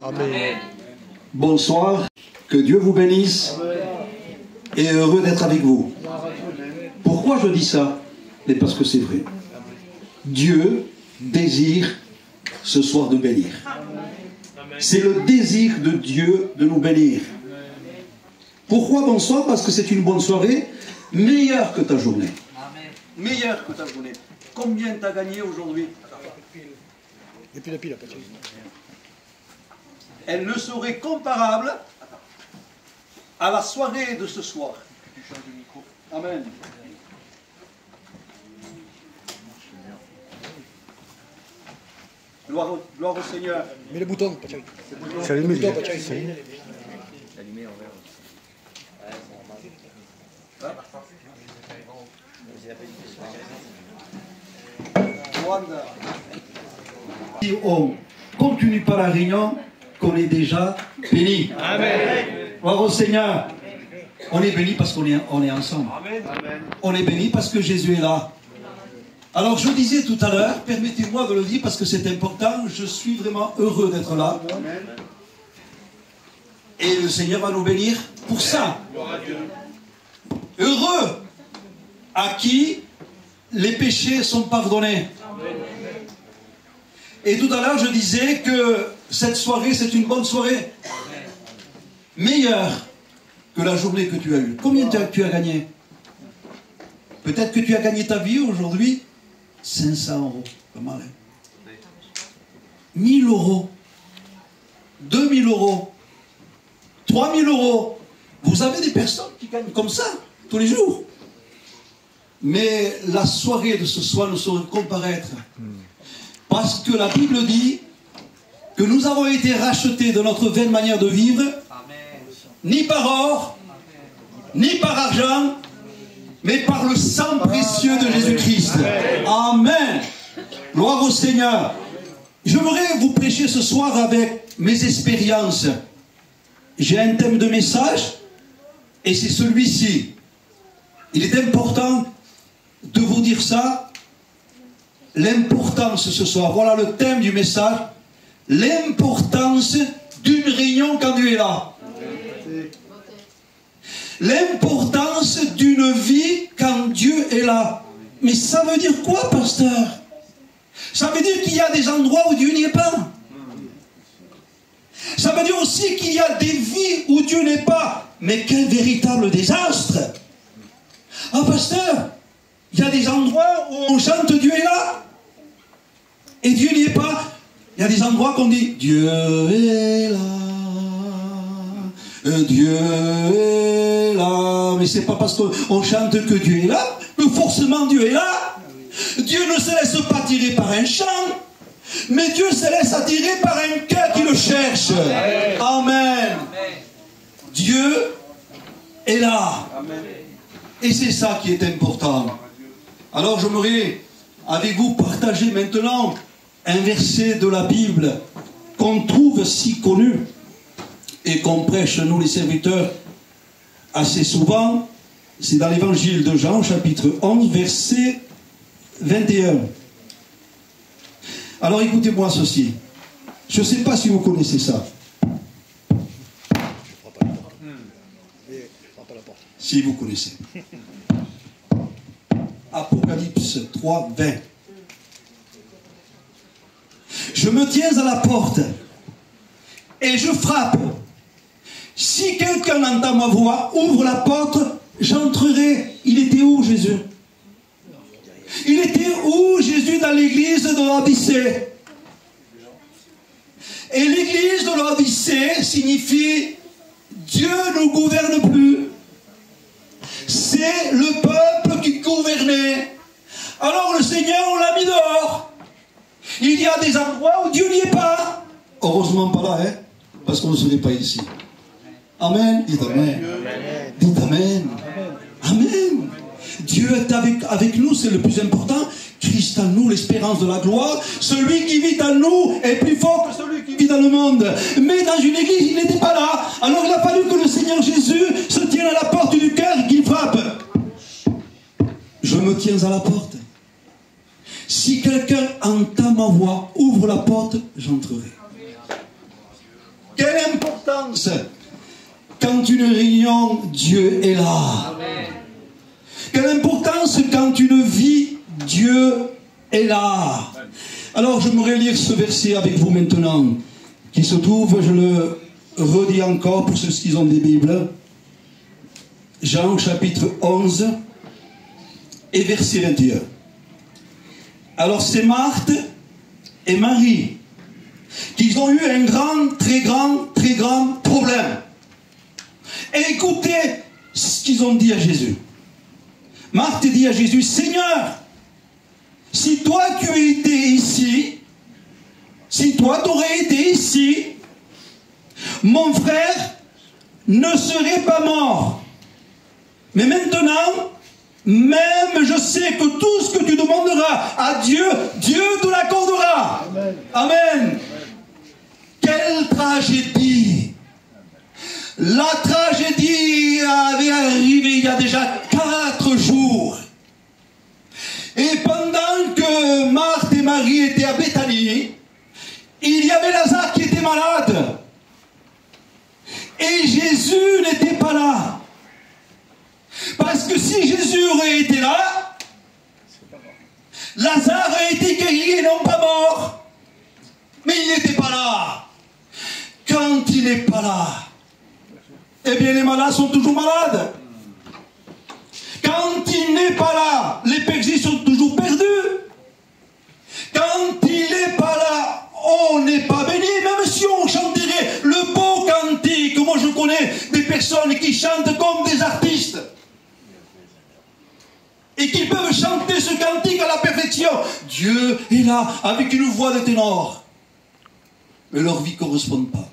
Amen. Bonsoir, que Dieu vous bénisse et heureux d'être avec vous. Pourquoi je dis ça? Mais parce que c'est vrai. Dieu désire ce soir de bénir. C'est le désir de Dieu de nous bénir. Pourquoi bonsoir? Parce que c'est une bonne soirée, meilleure que ta journée. Meilleure que ta journée. Combien tu as gagné aujourd'hui? Et puis la pile, pas de Elle ne serait comparable à la soirée de ce soir. Amen. Gloire au Seigneur. Mets le bouton, pas de C'est allumé, bouton, pas de allumé en vert. Si on continue pas la réunion, qu'on est déjà béni. Amen. Gloire au Seigneur. On est béni parce qu'on est ensemble. Amen. On est béni parce que Jésus est là. Alors je disais tout à l'heure, permettez-moi de le dire parce que c'est important, je suis vraiment heureux d'être là. Amen. Et le Seigneur va nous bénir pour ça. Heureux à qui les péchés sont pardonnés. Et tout à l'heure je disais que cette soirée c'est une bonne soirée. Meilleure que la journée que tu as eue. Combien tu as gagné? Peut-être que tu as gagné ta vie aujourd'hui 500 euros. Pas mal, hein? 1000 euros. 2000 euros. 3000 euros. Vous avez des personnes qui gagnent comme ça, tous les jours. Mais la soirée de ce soir ne saurait comparaître. Parce que la Bible dit que nous avons été rachetés de notre vaine manière de vivre, ni par or, ni par argent, mais par le sang précieux de Jésus-Christ. Amen. Gloire au Seigneur. Je voudrais vous prêcher ce soir avec mes expériences. J'ai un thème de message, et c'est celui-ci. Il est important de vous dire ça, l'importance ce soir. Voilà le thème du message, l'importance d'une réunion quand Dieu est là. L'importance d'une vie quand Dieu est là. Mais ça veut dire quoi, pasteur? Ça veut dire qu'il y a des endroits où Dieu n'y est pas. Ça veut dire aussi qu'il y a des vies où Dieu n'est pas. Mais quel véritable désastre! Ah, pasteur, il y a des endroits où on chante Dieu est là. Et Dieu n'y est pas. Il y a des endroits qu'on dit Dieu est là. Dieu est là. Mais c'est pas parce qu'on chante que Dieu est là que forcément Dieu est là. Dieu ne se laisse pas tirer par un chant, mais Dieu se laisse attirer par un cœur qui le cherche. Amen. Amen. Dieu est là. Amen. Et c'est ça qui est important. Alors j'aimerais avec vous partager maintenant un verset de la Bible qu'on trouve si connu et qu'on prêche nous les serviteurs assez souvent. C'est dans l'évangile de Jean, chapitre 11, verset 21. Alors écoutez-moi ceci. Je ne sais pas si vous connaissez ça. Si vous connaissez. Apocalypse 3, 20. Je me tiens à la porte et je frappe. Si quelqu'un entend ma voix, ouvre la porte, j'entrerai. Il était où Jésus? Il était où Jésus dans l'église de l'Odyssée? Et l'église de l'Odyssée signifie Dieu ne gouverne plus. C'est le peuple qui gouvernait. Alors le Seigneur, on l'a mis dehors. Il y a des endroits où Dieu n'y est pas. Heureusement pas là, hein, parce qu'on ne serait pas ici. Amen. Dites Amen. Dites Amen. Amen. Dieu est avec nous, c'est le plus important. Christ en nous, l'espérance de la gloire. Celui qui vit en nous est plus fort que celui qui vit dans le monde. Mais dans une église, il n'était pas là. Alors il a fallu que le Seigneur Jésus se tienne à la porte du cœur et qu'il frappe. Je me tiens à la porte. Si quelqu'un entend ma voix, ouvre la porte, j'entrerai. importance quand une réunion, Dieu est là. Amen. Quelle importance quand une vie, Dieu est là. Alors j'aimerais lire ce verset avec vous maintenant, qui se trouve, je le redis encore pour ceux qui ont des Bibles, Jean chapitre 11 et verset 21. Alors c'est Marthe et Marie qui ont eu un très grand problème. Et écoutez ce qu'ils ont dit à Jésus. Marthe dit à Jésus, Seigneur, si toi tu étais ici, si toi tu aurais été ici, mon frère ne serait pas mort. Mais maintenant, même je sais que tout ce que tu demanderas à Dieu, Dieu te l'accordera. Amen. Amen. Quelle tragédie! La tragédie avait arrivé il y a déjà 4 jours. Et pendant que Marthe et Marie étaient à Béthanie, il y avait Lazare qui était malade. Et Jésus n'était pas là. Parce que si Jésus aurait été là, Lazare aurait été guéri et non pas mort. Mais il n'était pas là. Quand il n'est pas là, eh bien les malades sont toujours malades. Quand il n'est pas là, les perdus sont toujours perdus. Quand il n'est pas là, on n'est pas béni. Même si on chanterait le beau cantique. Moi je connais des personnes qui chantent comme des artistes. Et qui peuvent chanter ce cantique à la perfection. Dieu est là avec une voix de ténor. Mais leur vie ne correspond pas.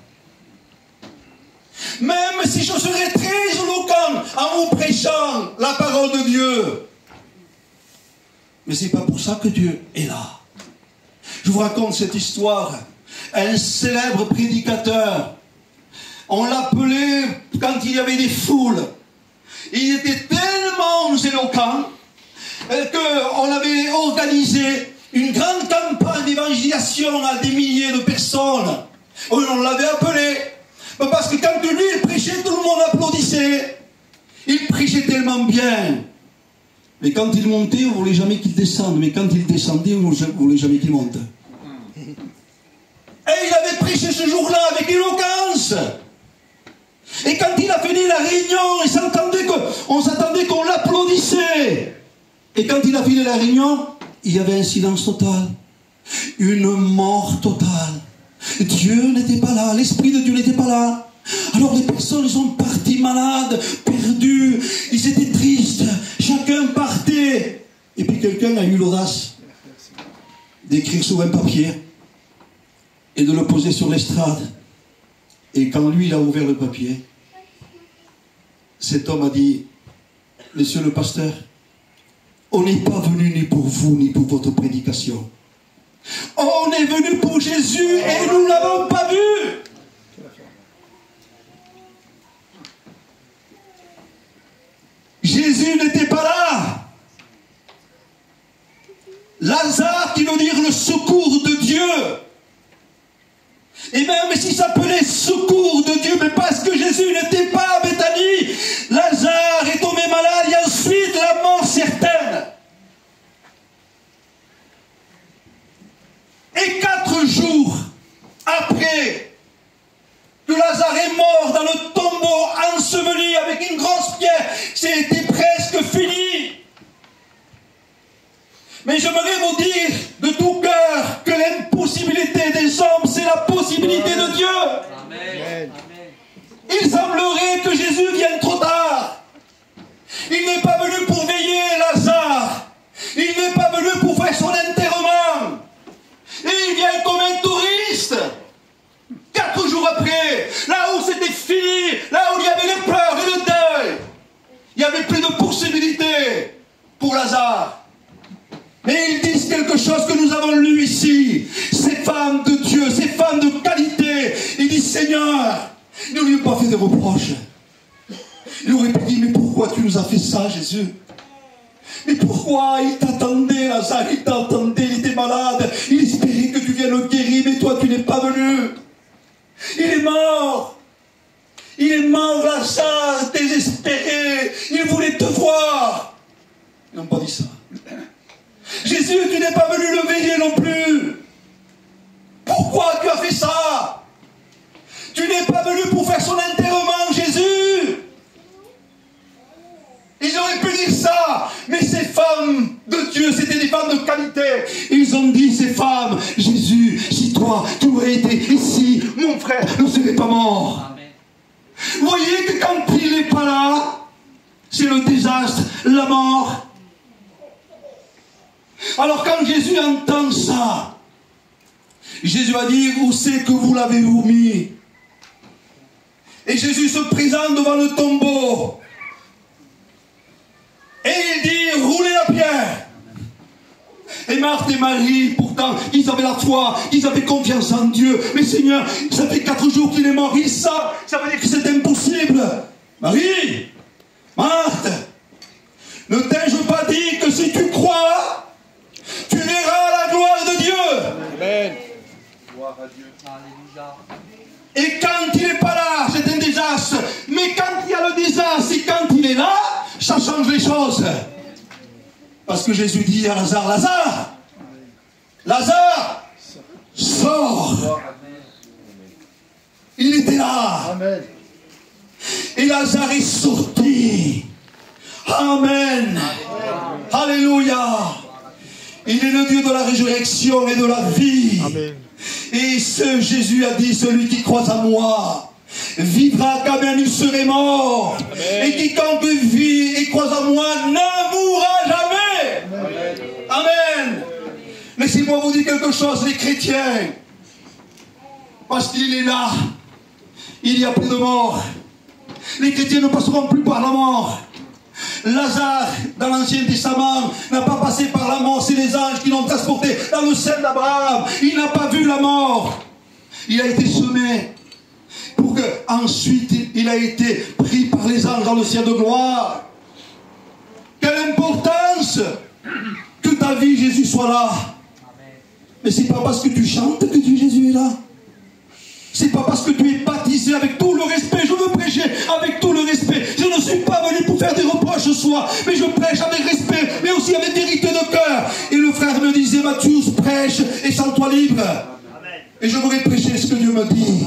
Même si je serais très éloquent en vous prêchant la parole de Dieu. Mais ce n'est pas pour ça que Dieu est là. Je vous raconte cette histoire. Un célèbre prédicateur, on l'appelait quand il y avait des foules. Il était tellement éloquent qu'on avait organisé une grande campagne d'évangélisation à des milliers de personnes. On l'avait appelé. Parce que quand lui il prêchait, tout le monde applaudissait. Il prêchait tellement bien. Mais quand il montait, on ne voulait jamais qu'il descende. Mais quand il descendait, on ne voulait jamais qu'il monte. Et il avait prêché ce jour-là avec éloquence. Et quand il a fini la réunion, on s'attendait qu'on l'applaudissait. Et quand il a fini la réunion, il y avait un silence total. Une mort totale. Dieu n'était pas là, l'Esprit de Dieu n'était pas là. Alors les personnes sont parties malades, perdues, ils étaient tristes, chacun partait. Et puis quelqu'un a eu l'audace d'écrire sur un papier et de le poser sur l'estrade. Et quand lui il a ouvert le papier, cet homme a dit, Monsieur le pasteur, on n'est pas venu ni pour vous ni pour votre prédication. On est venu pour Jésus et nous ne l'avons pas vu. Jésus n'était pas là. Lazare, qui veut dire le secours de Dieu. Et même s'il s'appelait secours de Dieu, mais parce que Jésus n'était pas à Béthanie, Lazare est tombé malade et ensuite la mort certaine. Et 4 jours après que Lazare est mort dans le tombeau, enseveli avec une grosse pierre, c'était presque fini. Mais j'aimerais vous dire de tout cœur que l'impossibilité des hommes, c'est la possibilité de Dieu. Amen. Il semblerait que Jésus vienne trop tard. Il n'est pas venu pour veiller Lazare. Il n'est pas venu pour faire son enterrement. Et il vient comme un touriste. 4 jours après, là où c'était fini, là où il y avait les pleurs et le deuil, il n'y avait plus de possibilité pour Lazare. Mais ils disent quelque chose que nous avons lu ici. Ces femmes de Dieu, ces femmes de qualité, ils disent, Seigneur, ne lui ai pas fait de reproches. Il aurait pu dire, mais pourquoi tu nous as fait ça, Jésus? Mais pourquoi? Il t'attendait, Lazare, il t'attendait, il était malade, il espérait que tu viennes le guérir, mais toi tu n'es pas venu. Il est mort. Il est mort, Lazare, désespéré. Il voulait te voir. Ils n'ont pas dit ça. Jésus, tu n'es pas venu le veiller non plus. Pourquoi tu as fait ça? Tu n'es pas venu pour faire son enterrement, Jésus. Ils auraient pu dire ça, mais ces femmes de Dieu, c'était des femmes de qualité. Ils ont dit, ces femmes, Jésus, si toi, tu aurais été ici, mon frère ne serait pas mort. Amen. Vous voyez que quand il n'est pas là, c'est le désastre, la mort. Alors quand Jésus entend ça, Jésus va dire, où c'est que vous l'avez-vous mis? Et Jésus se présente devant le tombeau. Et il dit, roulez la pierre. Et Marthe et Marie, pourtant, ils avaient la foi, ils avaient confiance en Dieu. Mais Seigneur, ça fait 4 jours qu'il est mort. Ils savent, ça veut dire que c'est impossible. Marie, Marthe, ne t'ai-je pas dit que si tu crois, tu verras la gloire de Dieu? Amen. Gloire à Dieu. Alléluia. Et quand il n'est pas là, c'est un désastre. Mais quand il y a le désastre et quand il est là, ça change les choses. Parce que Jésus dit à Lazare, Lazare, Lazare, sors. Il était là. Amen. Et Lazare est sorti. Amen. Alléluia. Il est le Dieu de la résurrection et de la vie. Amen. Et ce Jésus a dit, celui qui croit en moi vivra quand même il serait mort. Amen. Et quiconque vit et croit en moi ne mourra jamais. Amen. Amen. Laissez-moi vous dire quelque chose, les chrétiens. Parce qu'il est là, il n'y a plus de mort. Les chrétiens ne passeront plus par la mort. Lazare, dans l'Ancien Testament, n'a pas passé par la mort. C'est les anges qui l'ont transporté dans le sein d'Abraham. Il n'a pas vu la mort. Il a été semé pour qu'ensuite il a été pris par les anges dans le ciel de gloire. Quelle importance que ta vie, Jésus, soit là. Mais c'est pas parce que tu chantes que Jésus est là. C'est pas parce que tu es baptisé avec tout le respect. Je veux prêcher avec tout le respect. Je ne suis pas venu pour faire des reproches ce soir, mais je prêche avec respect, mais aussi avec vérité de cœur. Et le frère me disait, Matthieu, prêche et sens-toi libre. Amen. Et je voudrais prêcher ce que Dieu me dit.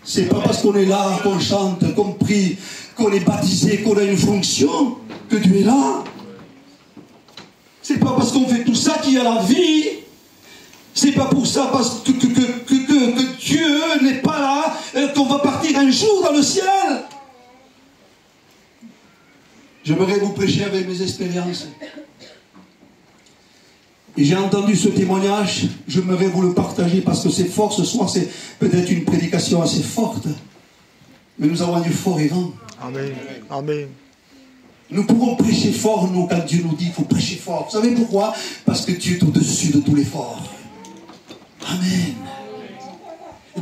C'est pas parce qu'on est là, qu'on chante, qu'on prie, qu'on est baptisé, qu'on a une fonction, que Dieu est là. C'est pas parce qu'on fait tout ça qu'il y a la vie. C'est pas pour ça parce que Dieu n'est pas là, qu'on va partir un jour dans le ciel. J'aimerais vous prêcher avec mes expériences. Et j'ai entendu ce témoignage, j'aimerais vous le partager parce que c'est fort ce soir, c'est peut-être une prédication assez forte. Mais nous avons un Dieu fort et grand. Amen. Amen. Nous pouvons prêcher fort, nous, quand Dieu nous dit qu'il faut prêcher fort. Vous savez pourquoi? Parce que Dieu est au-dessus de tous les forts. Amen.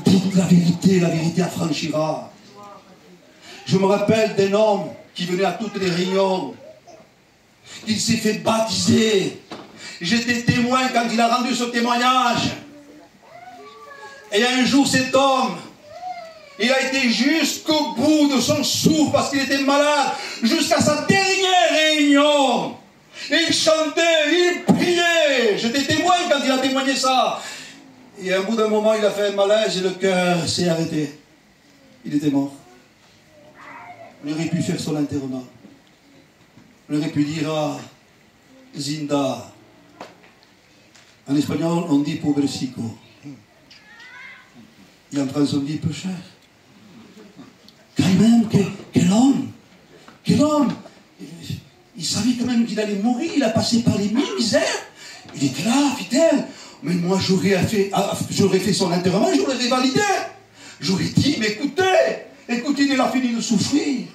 Dites la vérité affranchira. Je me rappelle d'un homme qui venait à toutes les réunions. Il s'est fait baptiser. J'étais témoin quand il a rendu ce témoignage. Et un jour, cet homme, il a été jusqu'au bout de son souffle parce qu'il était malade, jusqu'à sa dernière réunion. Et il chantait, il priait. J'étais témoin quand il a témoigné ça. Et à un bout d'un moment, il a fait un malaise et le cœur s'est arrêté. Il était mort. On aurait pu faire son enterrement. On aurait pu dire à Zinda. En espagnol, on dit pobrecito. Et en français, on dit peu cher. Quand même, quel homme. Quel homme. Il savait quand même qu'il allait mourir. Il a passé par les mille misères. Il était là, fidèle. Mais moi, j'aurais fait son enterrement, j'aurais validé. J'aurais dit, mais écoutez, il a fini de souffrir.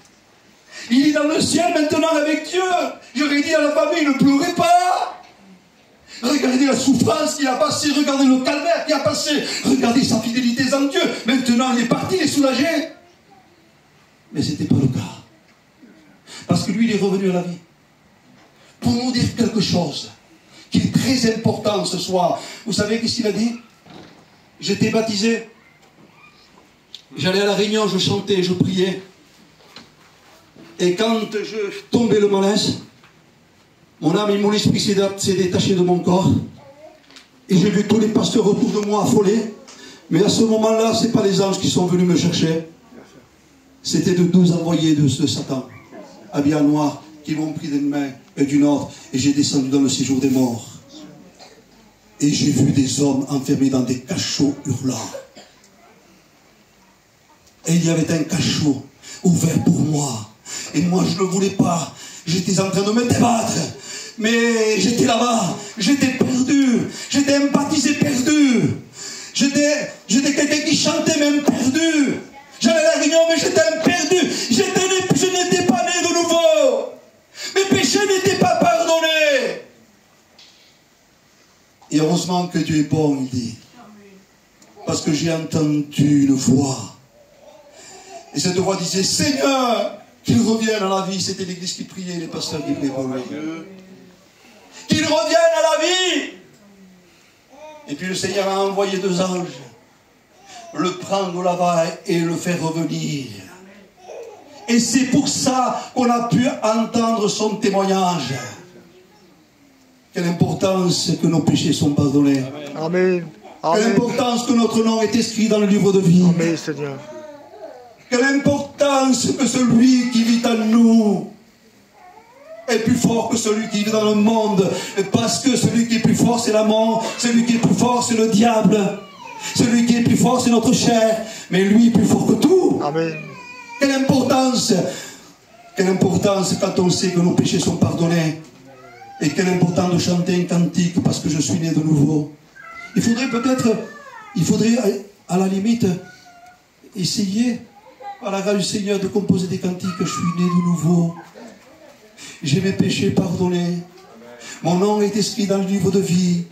Il est dans le ciel maintenant avec Dieu. J'aurais dit à la famille, ne pleurez pas. Regardez la souffrance qu'il a passée, regardez le calvaire qu'il a passé, regardez sa fidélité en Dieu. Maintenant, il est parti, il est soulagé. Mais ce n'était pas le cas. Parce que lui, il est revenu à la vie. Pour nous dire quelque chose qui est très important ce soir. Vous savez qu'est-ce qu'il a dit? J'étais baptisé. J'allais à la réunion, je chantais, je priais. Et quand je tombais le malaise, mon âme et mon esprit s'est détaché de mon corps. Et j'ai vu tous les pasteurs autour de moi affolés. Mais à ce moment-là, ce n'est pas les anges qui sont venus me chercher. C'était de 12 envoyés de Satan, habillés en noir, qui m'ont pris d'une main et d'une autre. Et j'ai descendu dans le séjour des morts. Et j'ai vu des hommes enfermés dans des cachots hurlant. Et il y avait un cachot ouvert pour moi. Et moi, je ne voulais pas. J'étais en train de me débattre. Mais j'étais là-bas. J'étais perdu. J'étais un baptisé perdu. J'étais quelqu'un qui chantait même perdu. J'allais à la réunion, mais j'étais un perdu. Je n'étais pas né de nouveau. Mes péchés n'étaient pas pardonnés. Et heureusement que Dieu est bon, il dit. Parce que j'ai entendu une voix. Et cette voix disait, Seigneur, qu'il revienne à la vie. C'était l'église qui priait, les pasteurs qui priaient pour lui. Qu'il revienne à la vie. Et puis le Seigneur a envoyé 2 anges. Le prendre là-bas et le faire revenir. Et c'est pour ça qu'on a pu entendre son témoignage. Quelle importance que nos péchés sont pardonnés. Amen. Quelle importance que notre nom est inscrit dans le livre de vie. Amen, Seigneur. Quelle importance que celui qui vit en nous est plus fort que celui qui vit dans le monde. Parce que celui qui est plus fort, c'est la mort. Celui qui est plus fort, c'est le diable. Celui qui est plus fort, c'est notre chair. Mais lui est plus fort que tout. Amen. Quelle importance quand on sait que nos péchés sont pardonnés. Et quel important de chanter un cantique parce que je suis né de nouveau. Il faudrait à la limite essayer par la grâce du Seigneur de composer des cantiques. Je suis né de nouveau. J'ai mes péchés pardonnés. Mon nom est inscrit dans le livre de vie.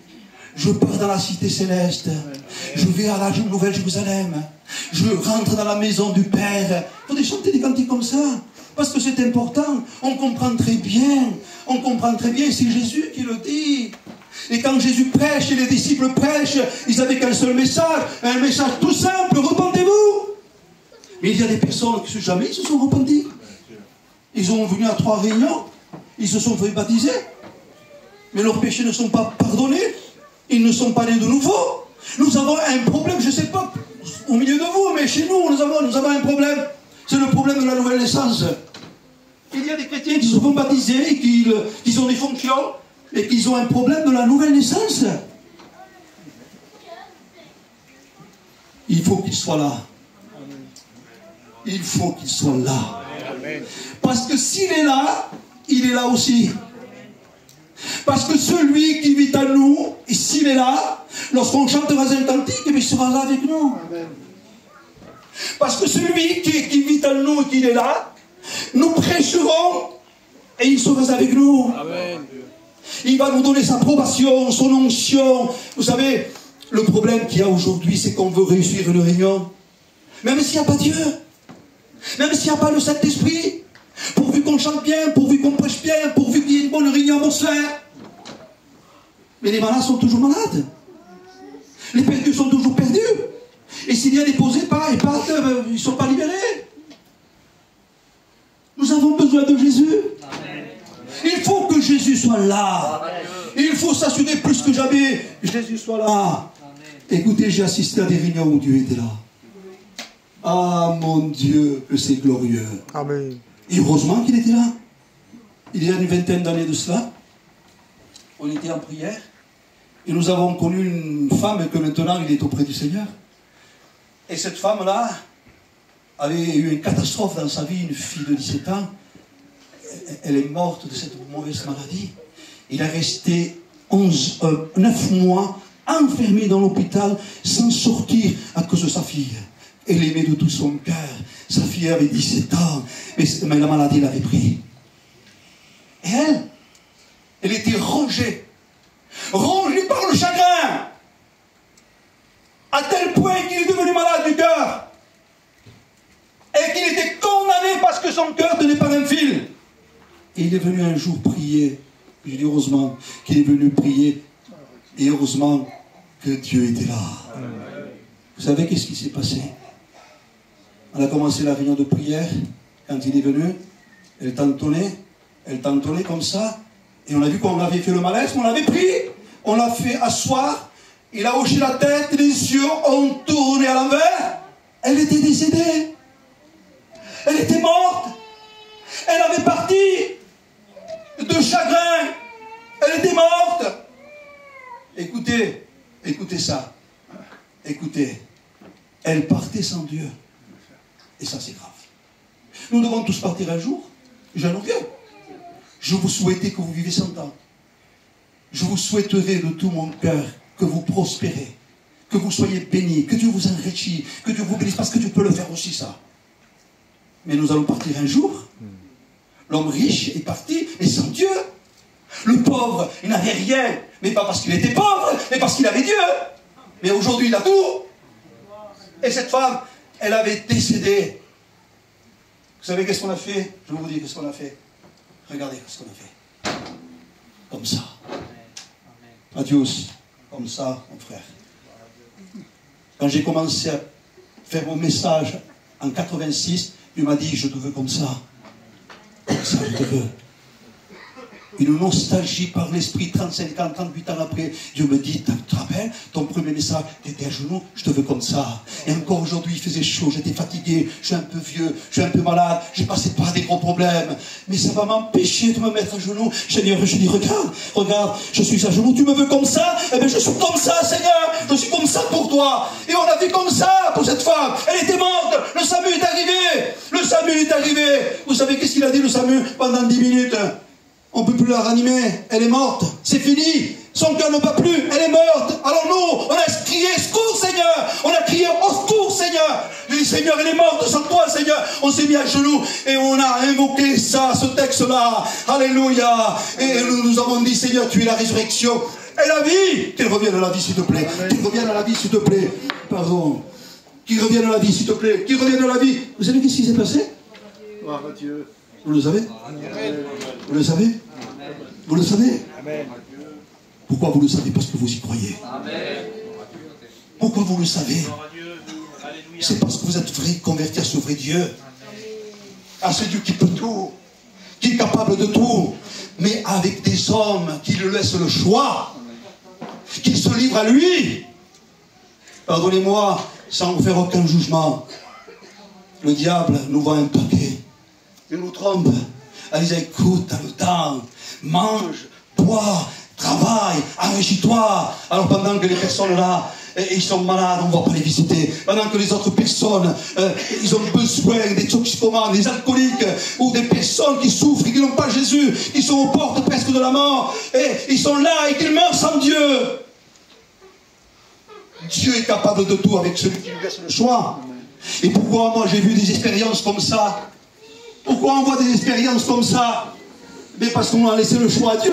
Je pars dans la cité céleste. Je vais à la Nouvelle Jérusalem. Je rentre dans la maison du Père. Il faudrait chanter des cantiques comme ça. Parce que c'est important. On comprend très bien. On comprend très bien. C'est Jésus qui le dit. Et quand Jésus prêche et les disciples prêchent, ils avaient qu'un seul message. Un message tout simple. Repentez-vous. Mais il y a des personnes qui jamais se sont repentis. Ils sont venus à 3 réunions. Ils se sont fait baptiser. Mais leurs péchés ne sont pas pardonnés. Ils ne sont pas nés de nouveau. Nous avons un problème, je ne sais pas, au milieu de vous, mais chez nous, nous avons un problème. C'est le problème de la nouvelle naissance. Il y a des chrétiens qui se font baptiser, et qui ont des fonctions, et qui ont un problème de la nouvelle naissance. Il faut qu'il soit là. Il faut qu'il soit là. Parce que s'il est là, il est là aussi. Parce que celui qui vit en nous, et s'il est là, lorsqu'on chantera un cantique, il sera là avec nous. Parce que celui qui vit en nous et qui est là, nous prêcherons et il sera avec nous. Amen. Il va nous donner sa approbation, son onction. Vous savez, le problème qu'il y a aujourd'hui, c'est qu'on veut réussir une réunion. Même s'il n'y a pas Dieu, même s'il n'y a pas le Saint-Esprit, pourvu qu'on chante bien, pourvu qu'on prêche bien, pourvu qu'il y ait une bonne réunion atmosphère. Mais les malades sont toujours malades. Les perdus sont toujours perdus. Et s'il y a des posés pas, ils partent, ils ne sont pas libérés. Nous avons besoin de Jésus. Amen. Il faut que Jésus soit là. Amen. Il faut s'assurer plus que jamais Jésus soit là. Amen. Écoutez, j'ai assisté à des réunions où Dieu était là. Ah mon Dieu, que c'est glorieux. Amen. Et heureusement qu'il était là. Il y a une 20aine d'années de cela, on était en prière et nous avons connu une femme que maintenant il est auprès du Seigneur. Et cette femme-là avait eu une catastrophe dans sa vie, une fille de 17 ans. Elle est morte de cette mauvaise maladie. Il est resté 9 mois enfermé dans l'hôpital sans sortir à cause de sa fille. Elle aimait de tout son cœur. Sa fille avait 17 ans, mais la maladie l'avait pris. Et elle était rongée par le chagrin, à tel point qu'il est devenu malade du cœur, et qu'il était condamné parce que son cœur tenait par un fil. Et il est venu un jour prier. Je dis heureusement qu'il est venu prier, et heureusement que Dieu était là. Vous savez qu'est-ce qui s'est passé? On a commencé la réunion de prière. Quand il est venu, elle tentonnait comme ça. Et on a vu qu'on avait fait le malaise, on l'avait pris, on l'a fait asseoir. Il a hoché la tête, les yeux ont tourné à l'envers. Elle était décédée. Elle était morte. Elle avait parti de chagrin. Elle était morte. Écoutez, écoutez ça. Écoutez. Elle partait sans Dieu. Et ça, c'est grave. Nous devons tous partir un jour. J'en reviens. Je vous souhaitais que vous vivez 100 ans. Je vous souhaiterais de tout mon cœur que vous prospérez, que vous soyez bénis, que Dieu vous enrichisse, que Dieu vous bénisse, parce que Dieu peut le faire aussi, ça. Mais nous allons partir un jour. L'homme riche est parti, et sans Dieu. Le pauvre, il n'avait rien, mais pas parce qu'il était pauvre, mais parce qu'il avait Dieu. Mais aujourd'hui, il a tout. Et cette femme, elle avait décédé. Vous savez qu'est-ce qu'on a fait? Je vais vous dire qu'est-ce qu'on a fait. Regardez ce qu'on a fait. Comme ça. Adios. Comme ça, mon frère. Quand j'ai commencé à faire mon message en 86, il m'a dit, je te veux comme ça. Comme ça, je te veux. Une nostalgie par l'esprit, 35 ans, 38 ans après, Dieu me dit, tu te rappelles, ton premier message, tu étais à genoux, je te veux comme ça. Et encore aujourd'hui, il faisait chaud, j'étais fatigué, je suis un peu vieux, je suis un peu malade, j'ai passé par des gros problèmes. Mais ça va m'empêcher de me mettre à genoux. Seigneur, je dis, regarde, je suis à genoux, tu me veux comme ça? Eh bien, je suis comme ça, Seigneur, je suis comme ça pour toi. Et on a fait comme ça pour cette femme. Elle était morte, le SAMU est arrivé, le SAMU est arrivé. Vous savez qu'est-ce qu'il a dit, le SAMU, pendant 10 minutes? On ne peut plus la ranimer, elle est morte, c'est fini, son cœur ne bat plus, elle est morte. Alors nous, on a crié, secours Seigneur, on a crié, au secours Seigneur. J'ai dit, Seigneur, elle est morte sans toi Seigneur. On s'est mis à genoux et on a invoqué ça, ce texte-là, alléluia. Et nous avons dit, Seigneur, tu es la résurrection et la vie. Qu'elle revienne à la vie s'il te plaît, qu'il revienne à la vie s'il te plaît, pardon. Qu'il revienne à la vie s'il te plaît, qu'il revienne à la vie. Vous savez qu'est-ce qui s'est passé? Gloire à Dieu. Vous le savez? Vous le savez? Vous le savez? Pourquoi vous le savez? Parce que vous y croyez. Pourquoi vous le savez? C'est parce que vous êtes vrai, convertis à ce vrai Dieu. À ce Dieu qui peut tout, qui est capable de tout, mais avec des hommes qui lui laissent le choix, qui se livrent à lui. Pardonnez-moi, sans vous faire aucun jugement, le diable nous vend un paquet. Il nous trompe. Elle disait, écoute, t'as le temps, mange, bois, travaille, enrichis-toi. Alors pendant que les personnes là, ils sont malades, on ne va pas les visiter. Pendant que les autres personnes, ils ont besoin des toxicomanes, des alcooliques, ou des personnes qui souffrent et qui n'ont pas Jésus, qui sont aux portes presque de la mort, et ils sont là et qu'ils meurent sans Dieu. Dieu est capable de tout avec celui qui lui laisse le choix. Et pourquoi moi j'ai vu des expériences comme ça? Pourquoi on voit des expériences comme ça? Mais parce qu'on a laissé le choix à Dieu.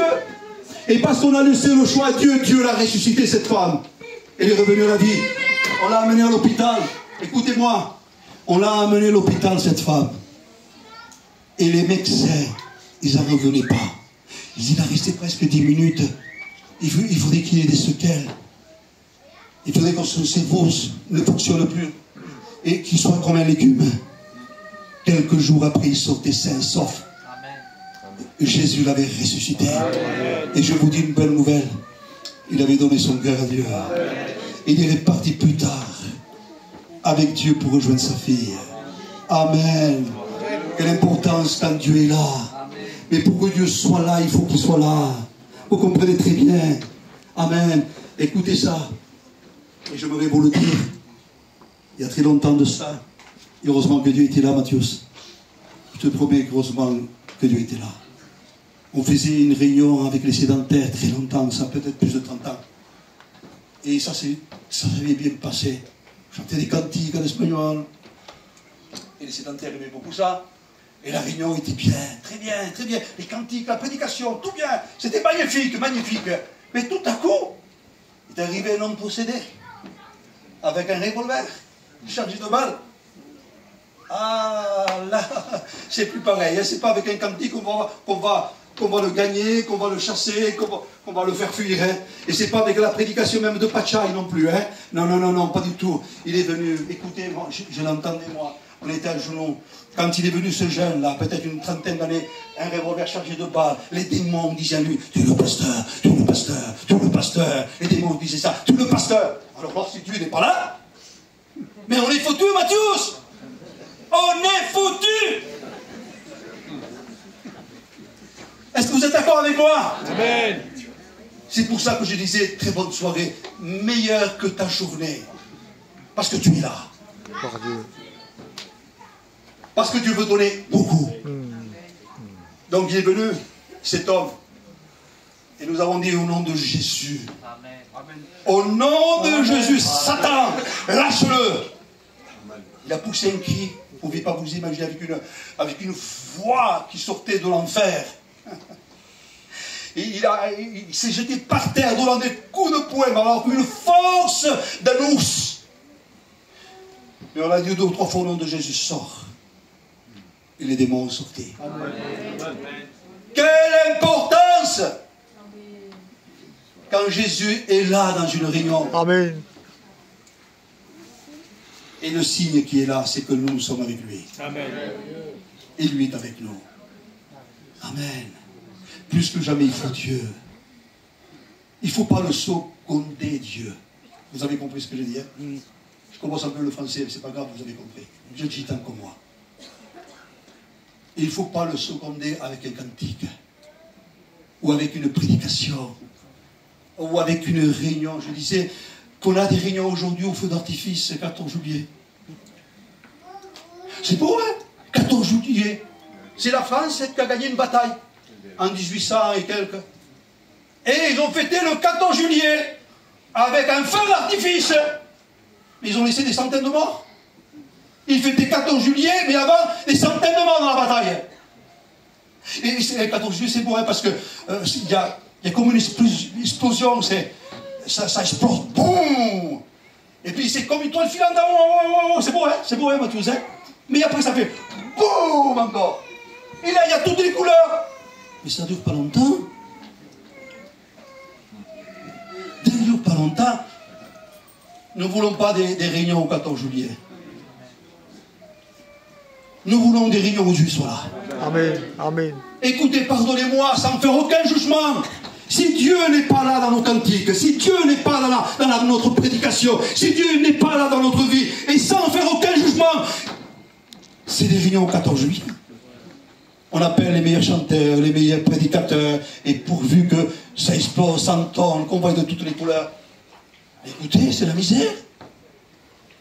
Et parce qu'on a laissé le choix à Dieu, Dieu l'a ressuscité, cette femme. Elle est revenue à la vie. On l'a amenée à l'hôpital. Écoutez-moi. On l'a amenée à l'hôpital, cette femme. Et les médecins, ils n'en revenaient pas. Il a resté presque 10 minutes. Il faudrait qu'il y ait des séquelles. Il faudrait que son cerveau ne fonctionne plus. Et qu'il soit comme un légume. Quelques jours après, il sortait sain, sauf. Jésus l'avait ressuscité. Et je vous dis une belle nouvelle. Il avait donné son cœur à Dieu. Il est reparti plus tard avec Dieu pour rejoindre sa fille. Amen. Quelle importance quand Dieu est là. Mais pour que Dieu soit là, il faut qu'il soit là. Vous comprenez très bien. Amen. Écoutez ça. Et je voudrais vous le dire. Il y a très longtemps de ça. Et heureusement que Dieu était là, Matthias. Je te promets heureusement que Dieu était là. On faisait une réunion avec les sédentaires très longtemps, ça peut-être plus de 30 ans. Et ça s'avait bien passé. Chanter des cantiques en espagnol. Et les sédentaires aimaient beaucoup ça. Et la réunion était bien, très bien, très bien. Les cantiques, la prédication, tout bien. C'était magnifique, magnifique. Mais tout à coup, il est arrivé un homme possédé. Avec un revolver, chargé de balles. Ah là, c'est plus pareil, hein. C'est pas avec un cantique qu'on va qu'on va le gagner, qu'on va le chasser, qu'on va le faire fuir. Hein. Et c'est pas avec la prédication même de Pachaï non plus. Hein. Non, non, non, non, pas du tout. Il est venu, écoutez, moi, je l'entendais moi, on était à genoux. Quand il est venu ce jeune là, peut-être une trentaine d'années, un revolver chargé de balles, les démons disaient à lui, tu es le pasteur, tu es le pasteur, tu es le pasteur. Les démons disaient ça, tu es le pasteur. Alors là, si tu n'es pas là, mais on est foutu, Matthias. On est foutu. Est-ce que vous êtes d'accord avec moi? Amen. C'est pour ça que je disais, très bonne soirée, meilleure que ta journée. Parce que tu es là. Par Dieu. Parce que Dieu veut donner beaucoup. Donc il est venu, cet homme. Et nous avons dit au nom de Jésus. Amen. Au nom de Jésus, Satan, lâche-le. Il a poussé un cri. Vous ne pouvez pas vous imaginer avec une voix qui sortait de l'enfer. Il s'est jeté par terre, donnant des coups de poing, alors une force d'un ours. Et on a dit 2 ou 3 fois au nom de Jésus, sort. Et les démons ont sorti. Amen. Quelle importance quand Jésus est là dans une réunion. Amen. Et le signe qui est là, c'est que nous sommes avec lui. Amen. Et lui est avec nous. Amen. Plus que jamais, il faut Dieu. Il ne faut pas le seconder Dieu. Vous avez compris ce que je dis, hein? Je commence un peu le français, mais ce n'est pas grave, vous avez compris. Je dis tant comme moi. Il ne faut pas le seconder avec un cantique, ou avec une prédication, ou avec une réunion. Je disais qu'on a des réunions aujourd'hui au feu d'artifice, 14 juillet. C'est beau, hein? 14 juillet. C'est la France qui a gagné une bataille en 1800 et quelques. Et ils ont fêté le 14 juillet avec un feu d'artifice. Ils ont laissé des centaines de morts. Ils fêtaient 14 juillet, mais avant, des centaines de morts dans la bataille. Et le 14 juillet, c'est beau, hein, parce que il y a comme une explosion, ça explose. Boum! Et puis c'est comme une toile filante. C'est beau, hein, Mathieu, hein? Mais après, ça fait boum encore. Et là, il y a toutes les couleurs. Mais ça ne dure pas longtemps. Ça ne dure pas longtemps. Nous ne voulons pas des réunions au 14 juillet. Nous voulons des réunions où Dieu soit là. Amen. Amen. Écoutez, pardonnez-moi, sans faire aucun jugement. Si Dieu n'est pas là dans nos cantiques, si Dieu n'est pas là dans notre prédication, si Dieu n'est pas là dans notre vie, et sans faire aucun jugement, c'est des réunions au 14 juillet. On appelle les meilleurs chanteurs, les meilleurs prédicateurs, et pourvu que ça explose, s'entonne, qu'on voit de toutes les couleurs. Écoutez, c'est la misère.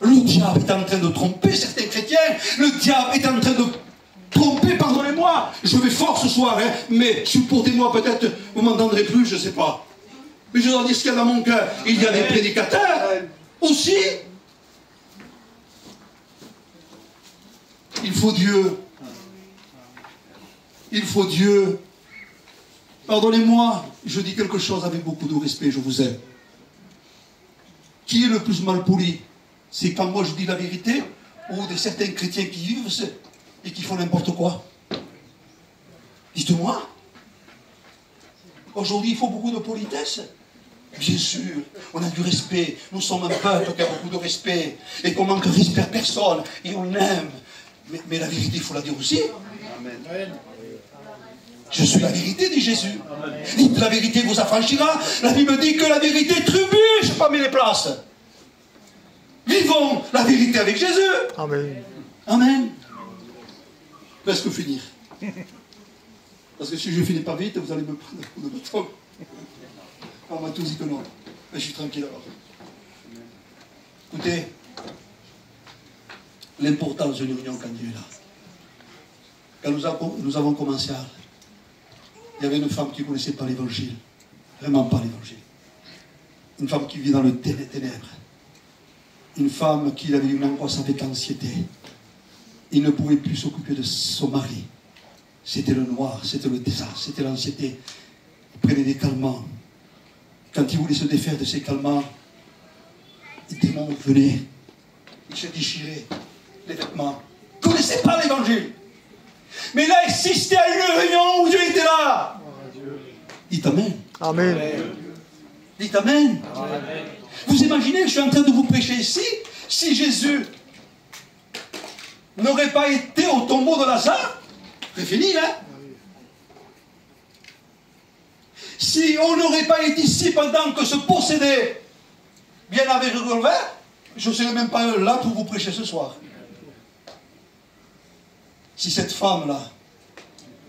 Le diable est en train de tromper certains chrétiens. Le diable est en train de tromper, pardonnez-moi. Je vais fort ce soir, hein, mais supportez-moi, peut-être vous ne m'entendrez plus, je ne sais pas. Mais je dois dire ce qu'il y a dans mon cœur. Il y a des prédicateurs aussi. Il faut Dieu. Il faut Dieu. Pardonnez-moi, je dis quelque chose avec beaucoup de respect, je vous aime. Qui est le plus mal poli? C'est quand moi je dis la vérité, ou des certains chrétiens qui vivent et qui font n'importe quoi? Dites-moi. Aujourd'hui, il faut beaucoup de politesse. Bien sûr, on a du respect. Nous sommes un peuple qui a beaucoup de respect. Et qu'on manque de respect à personne. Et on aime. Mais la vérité, il faut la dire aussi. Amen. Je suis la vérité, dit Jésus. Dites la vérité vous affranchira. La Bible dit que la vérité trébuche parmi les places. Vivons la vérité avec Jésus. Amen. Amen. Presque finir. Parce que si je ne finis pas vite, vous allez me prendre un coup de bâton. On m'a tous dit que non. Mais je suis tranquille alors. Écoutez, l'importance d'une réunion quand Dieu est là. Quand nous avons commencé à... Il y avait une femme qui ne connaissait pas l'évangile. Vraiment pas l'évangile. Une femme qui vit dans le ténèbres. Une femme qui avait une angoisse avec l'anxiété. Il ne pouvait plus s'occuper de son mari. C'était le noir, c'était le désastre, c'était l'anxiété. Il prenait des calmants. Quand il voulait se défaire de ces calmants, les démons venaient. Il se déchirait les vêtements. Il ne connaissait pas l'évangile. Mais là, il existait à une réunion où Dieu était là. Dites Amen. Amen. Dites Amen. Vous imaginez, je suis en train de vous prêcher ici, si Jésus n'aurait pas été au tombeau de Lazare, c'est fini, hein? Si on n'aurait pas été ici pendant que ce possédé bien avait le revolver, je ne serais même pas là pour vous prêcher ce soir. Si cette femme-là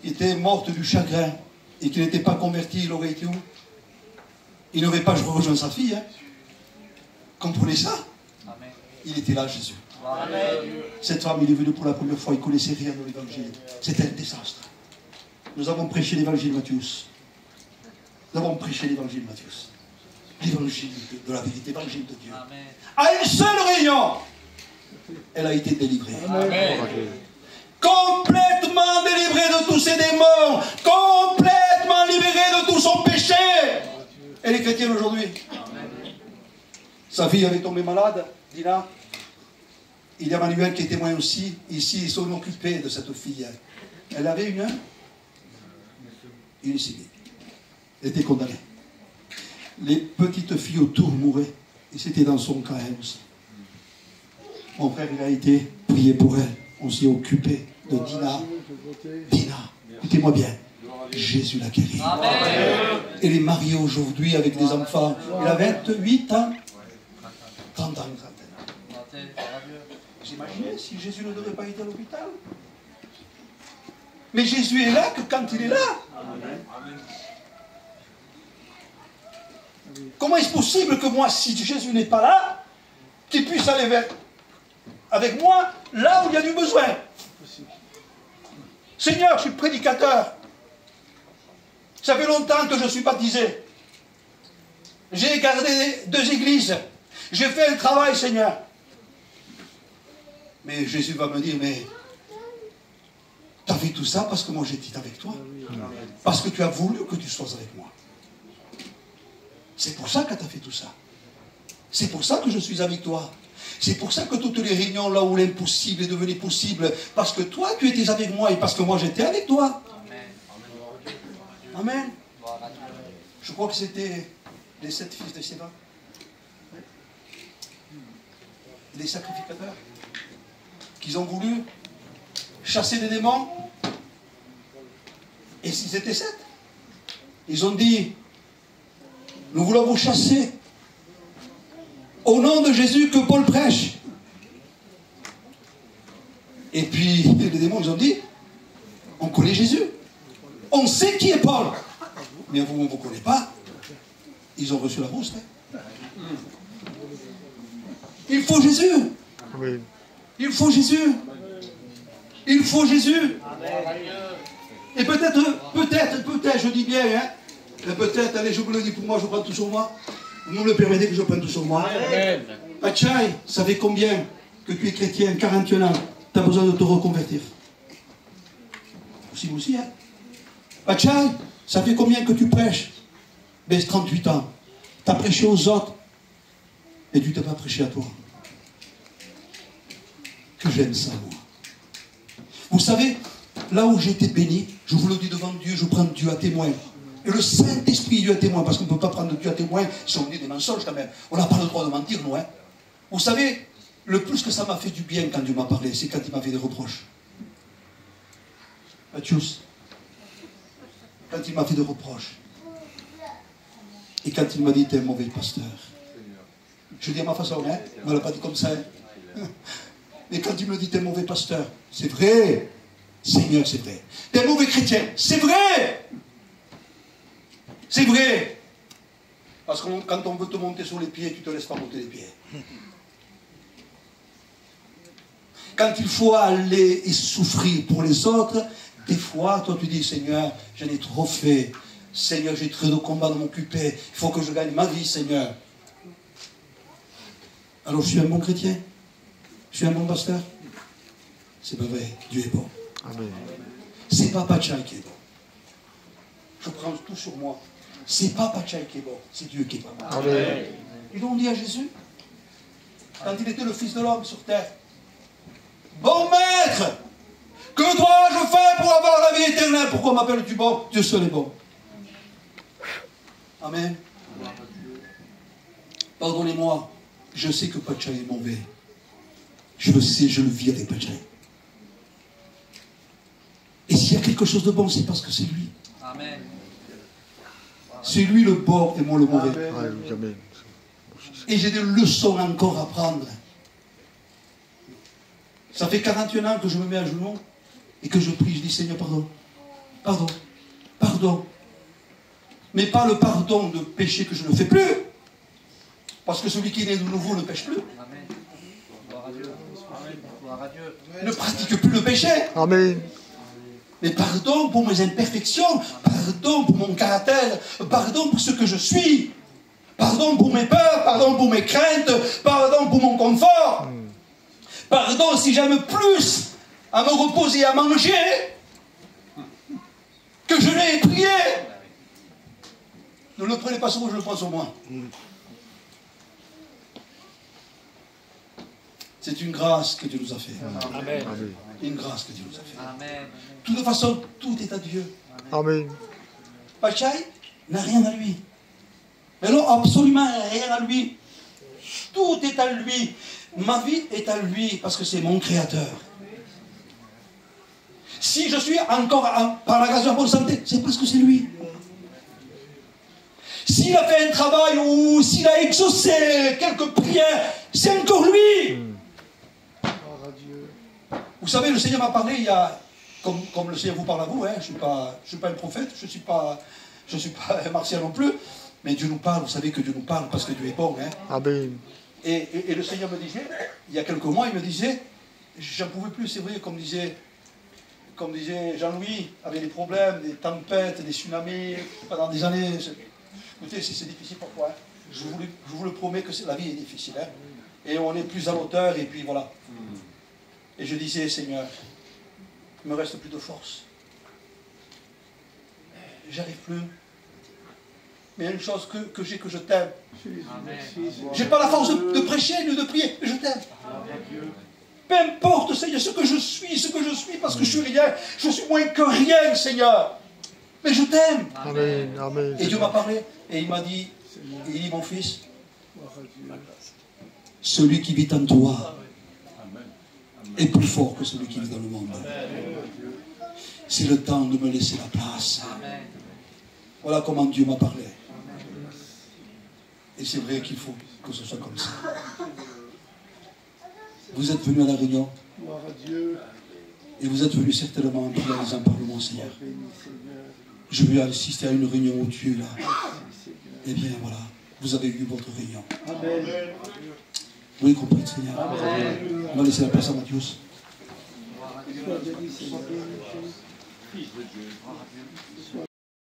était morte du chagrin et qu'il n'était pas converti, il aurait été où? Il n'aurait pas rejoint sa fille. Hein. Comprenez ça? Amen. Il était là, Jésus. Amen. Cette femme, il est venu pour la première fois, il ne connaissait rien de l'évangile. C'était un désastre. Nous avons prêché l'évangile Matthias. Nous avons prêché l'évangile Matthias. L'évangile de la vérité, l'évangile de Dieu. Amen. À une seule réunion, elle a été délivrée. Amen. Complètement délivrée de tous ses démons, complètement libérée de tout son péché. Elle est chrétienne aujourd'hui. Sa fille avait tombé malade, Dina. Il y a Manuel qui est témoin aussi. Ici, ils sont occupés de cette fille. Elle avait une civile. Elle était condamnée. Les petites filles autour mouraient. Et c'était dans son cas, elle aussi. Mon frère, il a été prié pour elle. On s'est occupé de Dina. Dina, écoutez-moi bien. Jésus l'a guérie. Elle est mariée aujourd'hui avec des enfants. Elle a 28 ans. 30 ans, une trentaine. J'imaginais si Jésus ne devait pas être à l'hôpital. Mais Jésus est là que quand il est là. Comment est-ce possible que moi, si Jésus n'est pas là, qu'il puisse aller avec moi là où il y a du besoin? Seigneur, je suis prédicateur. Ça fait longtemps que je suis baptisé. J'ai gardé 2 églises. J'ai fait un travail, Seigneur. Mais Jésus va me dire, mais tu as fait tout ça parce que moi j'étais avec toi. Parce que tu as voulu que tu sois avec moi. C'est pour ça que tu as fait tout ça. C'est pour ça que je suis avec toi. C'est pour ça que toutes les réunions là où l'impossible est devenu possible, parce que toi tu étais avec moi et parce que moi j'étais avec toi. Amen. Je crois que c'était les 7 fils de Séba. Les sacrificateurs. Qu'ils ont voulu chasser des démons. Et s'ils étaient 7, ils ont dit, nous voulons vous chasser au nom de Jésus que Paul prêche. Et puis les démons, ils ont dit, on connaît Jésus. On sait qui est Paul. Mais vous, on ne vous connaît pas. Ils ont reçu la rousse. Hein. Il faut Jésus. Oui. Il faut Jésus. Il faut Jésus. Et peut-être, je dis bien, hein, peut-être, allez, je vous le dis pour moi, je prends tout sur moi. Vous me le permettez que je prenne tout sur moi. Achai, ça fait combien que tu es chrétien? 41 ans. Tu as besoin de te reconvertir. Vous aussi, hein. Achai, ça fait combien que tu prêches? Ben, 38 ans. Tu as prêché aux autres et tu ne t'es pas prêché à toi. Que j'aime ça, moi. Vous savez, là où j'ai été béni, je vous le dis devant Dieu, je prends Dieu à témoin. Et le Saint-Esprit Dieu à témoin, parce qu'on ne peut pas prendre Dieu à témoin si on dit des mensonges quand même. On n'a pas le droit de mentir, nous. Hein. Vous savez, le plus que ça m'a fait du bien quand Dieu m'a parlé, c'est quand il m'a fait des reproches. Matthias, quand il m'a fait des reproches, et quand il m'a dit, t'es un mauvais pasteur. Je dis à ma façon, hein, il ne me l'a pas dit comme ça. Hein. Mais quand il me dit, t'es un mauvais pasteur, c'est vrai. Seigneur, c'est vrai. T'es un mauvais chrétien, c'est vrai. C'est vrai. Parce que quand on veut te monter sur les pieds, tu ne te laisses pas monter les pieds. Quand il faut aller et souffrir pour les autres, des fois, toi tu dis, Seigneur, j'en ai trop fait. Seigneur, j'ai trop de combats de m'occuper. Il faut que je gagne ma vie, Seigneur. Alors je suis un bon chrétien. Je suis un bon pasteur. C'est pas vrai. Dieu est bon. Amen. C'est pas Pachai qui est bon. Je prends tout sur moi. C'est pas Pachai qui est bon. C'est Dieu qui est bon. Amen. Ils l'ont dit à Jésus, quand il était le Fils de l'homme sur terre. Bon maître, que dois-je faire pour avoir la vie éternelle? Pourquoi m'appelles-tu bon? Dieu seul est bon. Amen. Pardonnez-moi, je sais que Pachai est mauvais. Je le sais, je le vis avec Pachai. Et s'il y a quelque chose de bon, c'est parce que c'est lui. Amen. C'est lui le bon et moi le mauvais. Alléluia, amen. Et j'ai des leçons encore à prendre. Ça fait 41 ans que je me mets à genoux et que je prie, je dis Seigneur, pardon. Pardon. Pardon. Mais pas le pardon de péché que je ne fais plus. Parce que celui qui est né de nouveau ne pêche plus. Amen. Gloire à Dieu. Amen. Gloire à Dieu. Ne pratique plus le péché. Amen. Mais pardon pour mes imperfections, pardon pour mon caractère, pardon pour ce que je suis, pardon pour mes peurs, pardon pour mes craintes, pardon pour mon confort, pardon si j'aime plus à me reposer et à manger que je l'ai prié. Ne le prenez pas sur moi, je le prends sur moi. C'est une grâce que Dieu nous a fait. Amen. Amen. Une grâce que Dieu nous a fait. Amen. De toute façon, tout est à Dieu. Amen. Pachai n'a rien à lui. Mais non, absolument rien à lui. Tout est à lui. Ma vie est à lui parce que c'est mon créateur. Si je suis encore par la grâce de la bonne santé, c'est parce que c'est lui. S'il a fait un travail ou s'il a exaucé quelques prières, c'est encore lui. Vous savez, le Seigneur m'a parlé il y a, comme le Seigneur vous parle à vous, hein, je ne suis pas un prophète, je ne suis pas un martien non plus, mais Dieu nous parle, vous savez que Dieu nous parle parce que Dieu est bon. Hein. Amen. Et le Seigneur me disait, il y a quelques mois, il me disait, j'en pouvais plus, c'est vrai, comme disait Jean-Louis, avec des problèmes, des tempêtes, des tsunamis, pendant des années. Écoutez, c'est difficile parfois. Hein. Je vous le promets que la vie est difficile. Hein. Et on est plus à l'auteur, et puis voilà. Et je disais, Seigneur, il ne me reste plus de force. J'arrive plus. Mais il y a une chose que j'ai, que je t'aime. Je n'ai pas la force de prêcher ni de prier, mais je t'aime. Peu importe, Seigneur, ce que je suis, parce que je suis rien. Je suis moins que rien, Seigneur. Mais je t'aime. Amen. Amen. Et Dieu m'a parlé, et il m'a dit, mon fils, celui qui vit en toi est plus fort que celui qui vit dans le monde. C'est le temps de me laisser la place. Voilà comment Dieu m'a parlé. Et c'est vrai qu'il faut que ce soit comme ça. Vous êtes venus à la réunion. Et vous êtes venus certainement en priant les par le Seigneur. Je vais assister à une réunion où Dieu est là. Eh bien voilà, vous avez eu votre réunion. Vous avez compris, Seigneur. On va laisser la place à Matthias.